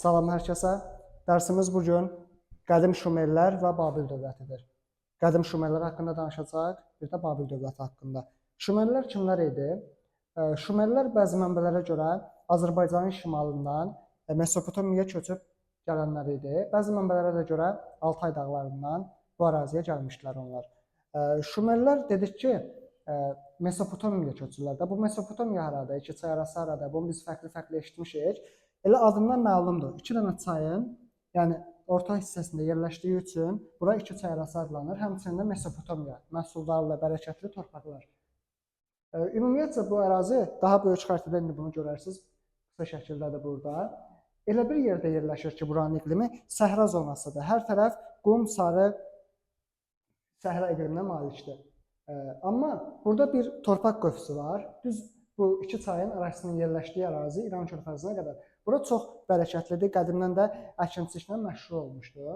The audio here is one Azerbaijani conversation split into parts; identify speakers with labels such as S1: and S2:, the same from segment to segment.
S1: Salam hər kəsə. Dərsimiz bugün qədim Şumerlər və Babil dövlətidir. Qədim Şumerlər haqqında danışacağıq, bir də Babil dövləti haqqında. Şumerlər kimlər idi? Şumerlər bəzi mənbələrə görə Azərbaycanın şimalından Mesopotamiyaya köçüb gələnlər idi. Bəzi mənbələrə də görə Altay dağlarından bu əraziyə gəlmişlər onlar. Şumerlər dedik ki, Mesopotamiyaya köçürlər də. Bu Mesopotamiya harada, iki çay arası harada, bunu biz fərqli-fərqli eşitmişik. Elə adından məlumdur. İki dənə çayın, yəni orta hissəsində yerləşdiyi üçün bura iki çay arası adlanır. Həmçinin də Mesopotamiya, məhsuldarlı, bərəkətli torpaqlar. Ümumiyyətcə bu ərazi daha böyük xəritədə indi bunu görərsiniz. Qısa şəkildədir burada. Elə bir yerdə yerləşir ki, buranın iqlimi səhra zonasıdır. Hər tərəf qum, sarı səhra iqliminə malikdir. Amma burada bir torpaq qövsü var. Düz bu iki çayın arasının yerləşdiyi ərazi İran körfəzinə qədər. Bura çox bərəkətlidir. Qədimdən də əkinçiliklə məşhur olmuşdu.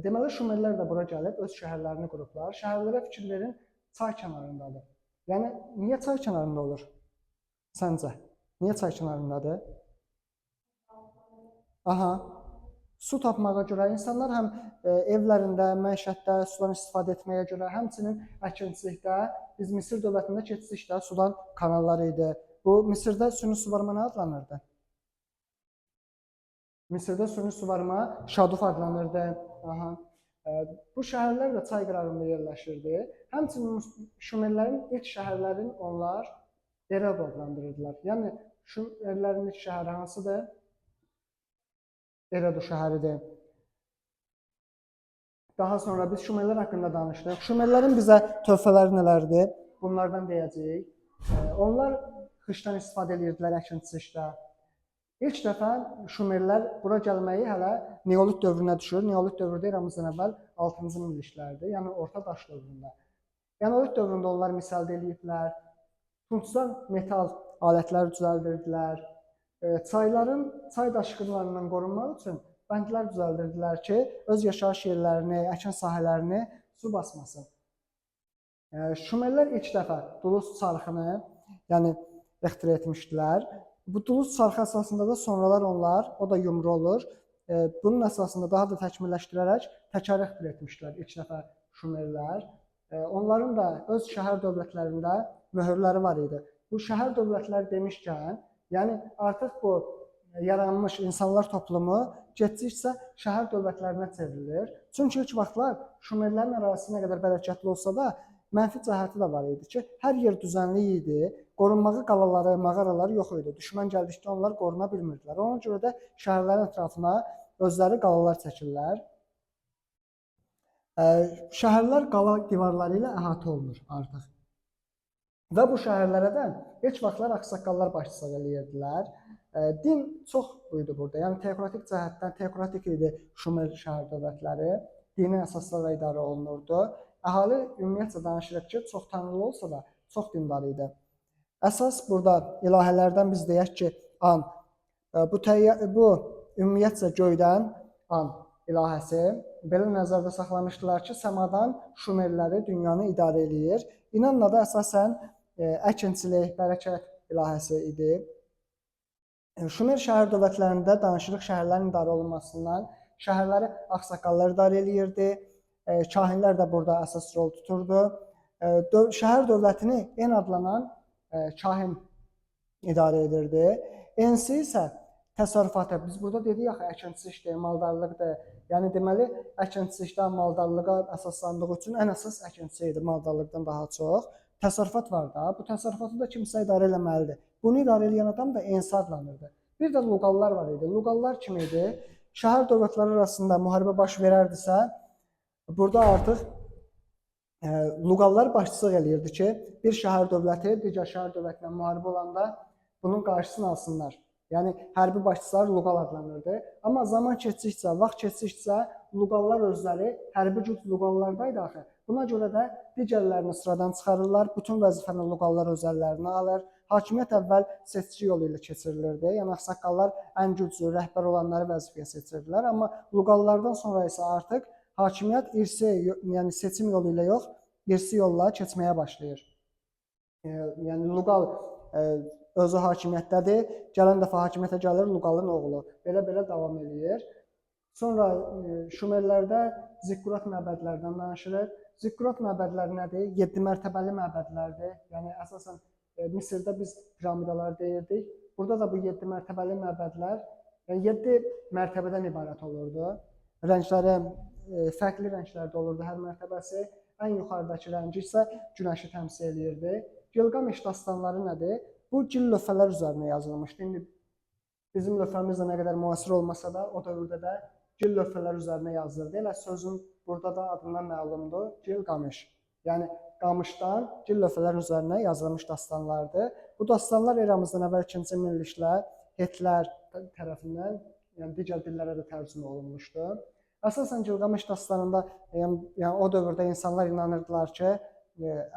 S1: Deməli, Şumerlər də bura gəlib öz şəhərlərini qurublar. Şəhərlərə fikir verin, çay kənarındadır. Yəni, niyə çay kənarında olur? Səncə? Niyə çay kənarındadır? Aha. Su tapmağa görə insanlar həm evlərində, məişətdə sudan istifadə etməyə görə, həmçinin əkinçilikdə, biz Misir dövlətində keçdikdə sudan kanallar idi. Bu, Misirdə süni suvarma nə adlanırdı? Misirdə süni suvarma Şaduf adlanırdı. Aha. Bu şəhərlər də çay qırağında yerləşirdi. Həmçinin Şumerlərin ilk şəhərlərini onlar Erad adlandırırdılar. Yəni, Şumerlərin ilk şəhəri hansıdır? Eradu şəhəridir. Daha sonra biz Şumerlər haqqında danışdıq. Şumerlərin bizə töhfələri nələrdir? Bunlardan deyəcəyik. Onlar xışdan istifadə edirdilər əkinçilikdə. İlk dəfə Şumerlər bura gəlməyi hələ Neolit dövrünə düşür. Neolit dövrdə eramızdan əvvəl 6-cı minilliklərdir, yəni orta daş dövründə. Neolit dövründə onlar misal eləyiblər, tuncdan metal alətlər düzəldirdilər, çayların, çay daşqınlarından qorunmaq üçün bəndlər düzəldirdilər ki, öz yaşayış yerlərini, əkin sahələrini su basmasın. Şumerlər ilk dəfə duluz çarxını, yəni ixtira etmişdilər. Bu duluz çarxı əsasında da sonralar onlar, o da yumru olur, bunun əsasında daha da təkmilləşdirərək təkər ixtira etmişdilər ilk dəfə Şumerlər. Onların da öz şəhər dövlətlərində möhürləri var idi. Bu şəhər dövlətləri demişkən, yəni artıq bu yaranmış insanlar toplumu getdikcə şəhər dövlətlərinə çevrilir. Çünki ilk vaxtlar Şumerlərin ərazisi nə qədər bərəkətli olsa da, mənfi cəhəti də var idi ki, hər yer düzənli idi, qorunmağı qalaları, mağaraları yox idi. Düşmən gəldikdə onlar qoruna bilmirdilər. Ona görə də şəhərlərin ətrafına özləri qalalar çəkirlər. Şəhərlər qala divarları ilə əhatə olunur artıq. Və bu şəhərlərə də ilk vaxtlar ağsaqqallar başçılıq edirdilər. Din çox buydu burada. Yəni teokratik cəhətdən teokratik idi Şumer şəhər dövlətləri. Dini əsaslarla idarə olunurdu. Əhali ümumiyyətcə danışırıq ki, çox tanrılı olsa da çox dindar idi. Əsas burada ilahələrdən biz deyək ki, An. Bu ümumiyyətcə göydən An ilahəsi. Belə nəzərdə saxlamışdılar ki, səmadan Şumerləri dünyanı idarə edir. İnanla da əsasən əkinçilik, bərəkət ilahəsi idi. Şumer şəhər dövlətlərində danışırıq şəhərlərin idarə olunmasından. Şəhərləri ağsaqqallar idarə edirdi. Kahinlər də burada əsas rol tuturdu. Şəhər dövlətini En adlanan kahin idarə edirdi. Ensi isə təsərrüfatı. Biz burada dedik axı əkinçilikdir, maldarlıqdır. Yəni deməli əkinçilikdə maldarlığa əsaslandığı üçün ən əsas əkinçilik idi maldarlıqdan daha çox. Təsərrüfat var da, bu təsərrüfatı da kimsə idarə eləməlidir. Bunu idarə edən adam da ensi adlanırdı. Bir də luqallar var idi. Luqallar kim idi? Şəhər dövlətləri arasında müharibə baş verərdisə, burada artıq luqallar başçılıq eləyirdi ki, bir şəhər dövləti digər şəhər dövlətinə müharibə olanda bunun qarşısını alsınlar. Yəni, hərbi başçılar luqal adlanırdı. Amma zaman keçdikcə, vaxt keçdikcə luqallar özləri hərbi güc luqallardaydı axı. Buna görə də digərlərini sıradan çıxarırlar, bütün vəzifəni luqallar özəllərinə alır. Hakimiyyət əvvəl seçici yolu ilə keçirilirdi. Yəni, ağsaqqallar ən güclü, rəhbər olanları vəzifəyə seçirdilər. Amma luqallardan sonra isə artıq hakimiyyət irsi, yəni seçim yolu ilə yox, irsi yolla keçməyə başlayır. Yəni, luqal özü hakimiyyətdədir. Gələn dəfə hakimiyyətə gəlir Luqalın oğlu. Belə davam eləyir. Sonra Şumerlərdə zikkurat məbədlərdən danışılır. Zikkurat məbədləri nədir? 7 mərtəbəli məbədlərdir. Yəni əsasən Misirdə biz piramidalar deyirdik. Burada da bu 7 mərtəbəli məbədlər, yəni 7 mərtəbədən ibarət olurdu. Rəngləri fərqli rənglərdə olurdu hər mərtəbəsi. Ən yuxarıdakı rəngi isə günəşi təmsil edirdi. Gilgameş dastanları nədir? Bu gil lövhələr üzərinə yazılmışdı. İndi bizim lövhəmizlə nə qədər müasir olmasa da, o dövrdə də gil lövhələr üzərinə yazılırdı. Elə sözün burada da adından məlumdur, Gilgameş. Yəni qamışdan gil lövhələr üzərinə yazılmış dastanlardır. Bu dastanlar eramızdan əvvəl 2-ci minillikdə Hetlər tərəfindən, yəni digər dillərə də tərcümə olunmuşdu. Əsasən Gilgameş dastanında, yəni o dövrdə insanlar inanırdılar ki,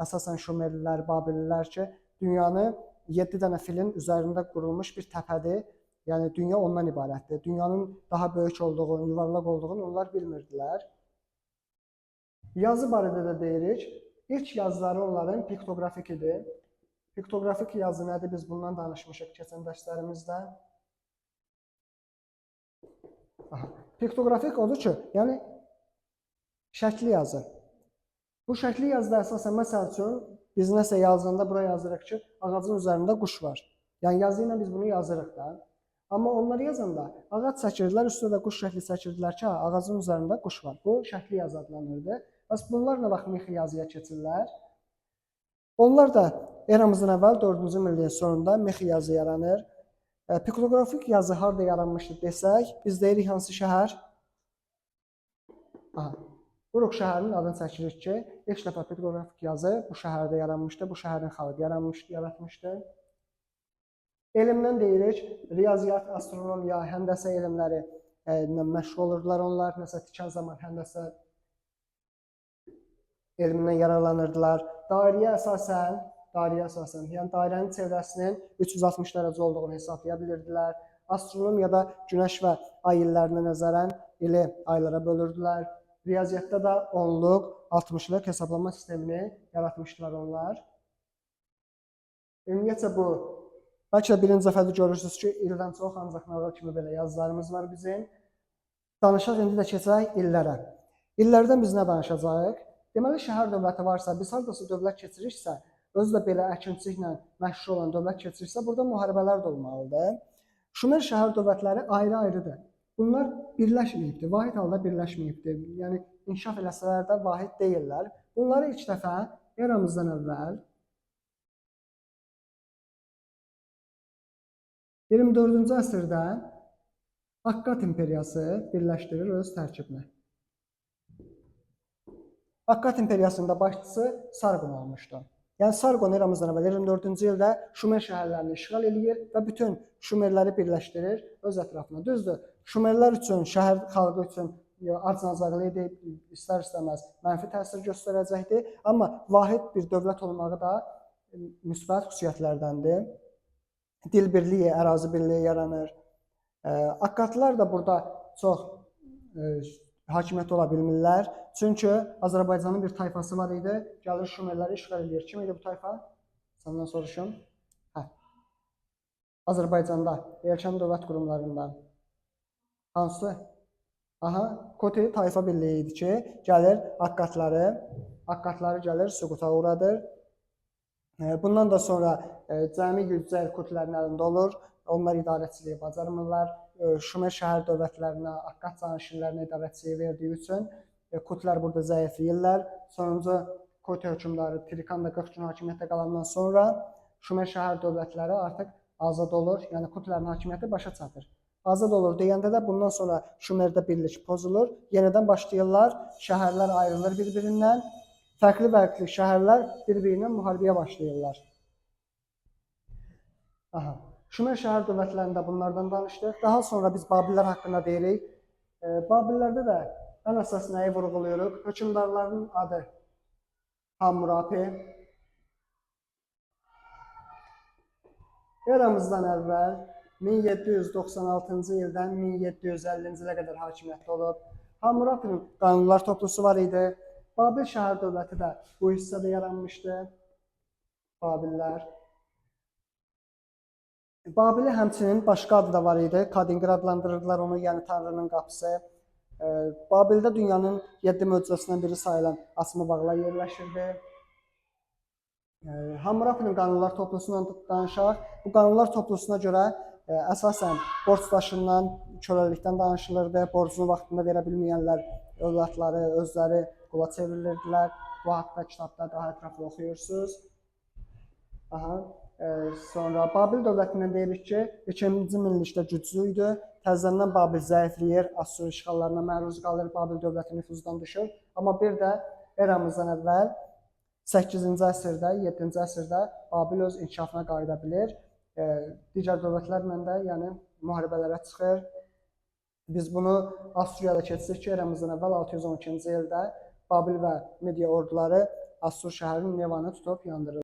S1: əsasən Şumerlilər, Babililər ki, dünyanı 7 dənə filin üzərində qurulmuş bir təpədir. Yəni dünya ondan ibarətdir. Dünyanın daha böyük olduğunu, yuvarlaq olduğunu onlar bilmirdilər. Yazı barədə də deyirik. İlk yazıları onların piktoqrafik idi. Piktoqrafik yazı nədir? Biz bundan danışmışıq keçən dərslərimizdə. Piktoqrafik odur ki, yəni şəkli yazı. Bu şəkli yazıda əsasən, məsəl üçün, biz nəsə yazanda bura yazırıq ki, ağacın üzərində quş var. Yəni yazı ilə biz bunu yazırıq da. Amma onları yazanda ağac çəkirdilər, üstündə də quş şəkli çəkirdilər ki, ağacın üzərində quş var. Bu şəkli yazı adlanırdı. Bəs bunlar nə vaxt mixi yazıya keçirlər? Onlar da eramızdan əvvəl 4-cü minilliyin sonunda mixi yazı yaranır. Piktoqrafik yazı harada yaranmışdır desək, biz deyirik hansı şəhər? Uruk şəhərinin adını çəkirik ki, ilk dəfə piktoqrafik yazı bu şəhərdə yaranmışdır, bu şəhərin xalqı yaratmışdır. Elmdən deyirik, riyaziyyat, astronomiya, həndəsə elmləri məşğul olurdular onlar. Məsələn, tikən zaman həndəsə elmindən yararlanırdılar. Dairəyə əsasən, yəni dairənin çevrəsinin 360 dərəcə olduğunu hesablaya bilirdilər. Astronomiyada günəş və ay illərinə nəzərən ili aylara bölürdülər. Riyaziyyatda da onluq, 60-lıq hesablama sistemini yaratmışdılar onlar. Ümumiyyətcə bu, bəlkə də birinci dəfədə görürsünüz ki, ildən çox ancaq nağıl kimi belə yazılarımız var bizim. Danışaq, indi də keçək illərə. İllərdən biz nə danışacağıq? Deməli, şəhər dövləti varsa, biz haradasa dövlət keçiriksə, özü də belə əkinçiliklə məşğul olan dövlət keçiriksə, burada müharibələr də olmalıdır. Şumer şəhər dövlətləri ayrı-ayrıdır. Bunlar birləşməyibdir, vahid halda birləşməyibdir. Yəni, inkişaf eləsələr də vahid deyirlər. Bunları ilk dəfə eramızdan əvvəl 24-cü əsrdə Akkad imperiyası birləşdirir öz tərkibini. Akkad imperiyasında başçısı Sarqon olmuşdu. Yəni Sarqon eramızdan əvvəl 24-cü ildə Şumer şəhərlərini işğal eləyir və bütün Şumerləri birləşdirir öz ətrafına. Düzdür, Şumerlər üçün, şəhər xalqı üçün acınacaqlı idi, istər-istəməz mənfi təsir göstərəcəkdir. Amma vahid bir dövlət olmağı da müsbət xüsusiyyətlərdəndir. Dil birliyi, ərazi birliyi yaranır. Akkadlar da burada çox hakimiyyət ola bilmirlər. Çünki Azərbaycanın bir tayfası var idi, gəlir Şumerləri işğal edir. Kim idi bu tayfa? Səndən soruşum. Azərbaycanda, erkən dövlət qurumlarından. Hansı? Koti tayfa birliyi idi ki, gəlir Akkadları gəlir, süquta uğradır. Bundan da sonra cəmi yüzlər Kotilərin əlində olur. Onlar idarəçiliyi bacarmırlar. Şumer şəhər dövlətlərinə, Akkad canişinlərinə idarəçiliyi verdiyi üçün Kotilər burada zəifləyirlər. Sonuncu Koti hökmdarı Trikan da 40 gün hakimiyyətdə qalandan sonra Şumer şəhər dövlətləri artıq azad olur. Yəni Kotilərin hakimiyyəti başa çatır. Azad olur deyəndə də bundan sonra Şumerdə birlik pozulur. Yenidən başlayırlar, şəhərlər ayrılır bir-birindən. Fərqli şəhərlər bir-birinə müharibəyə başlayırlar. Şumer şəhər dövlətlərində bunlardan danışdıq. Daha sonra biz Babillər haqqında deyirik. Babillərdə də ən əsas nəyi vurğuluyoruz? Hökmdarların adı Hammurapi. Eramızdan əvvəl 1796-cı ildən 1750-ci ilə qədər hakimiyyətdə olub. Hammurapinin qanunlar toplusu var idi. Babil şəhər dövləti də bu hissədə yaranmışdı. Babillər. Babili həmçinin başqa adı da var idi. Kadinqir adlandırırdılar onu, yəni Tanrının qapısı. Babildə dünyanın 7 möcüzəsindən biri sayılan asma bağlar yerləşirdi. Hammurapinin qanunlar toplusundan danışaq. Bu qanunlar toplusuna görə əsasən borc daşından, köləlikdən danışılırdı. Borcunu vaxtında verə bilməyənlər övladları, özləri qula çevrilirdilər. Bu haqda kitabda daha ətraflı oxuyursunuz. Sonra Babil dövlətindən deyirik ki, 2-ci minillikdə güclü idi. Təzədən Babil zəifləyir, Assur işğallarına məruz qalır, Babil dövləti nüfuzdan düşür. Amma bir də eramızdan əvvəl 8-ci əsrdə, 7-ci əsrdə Babil öz inkişafına qayıda bilir. Digər dövlətlərlə də yəni müharibələrə çıxır. Biz bunu Assuriyada keçirik ki, eramızdan əvvəl 612-ci ildə Babil və Media orduları Assur şəhərinin Nevanı tutub yandırır.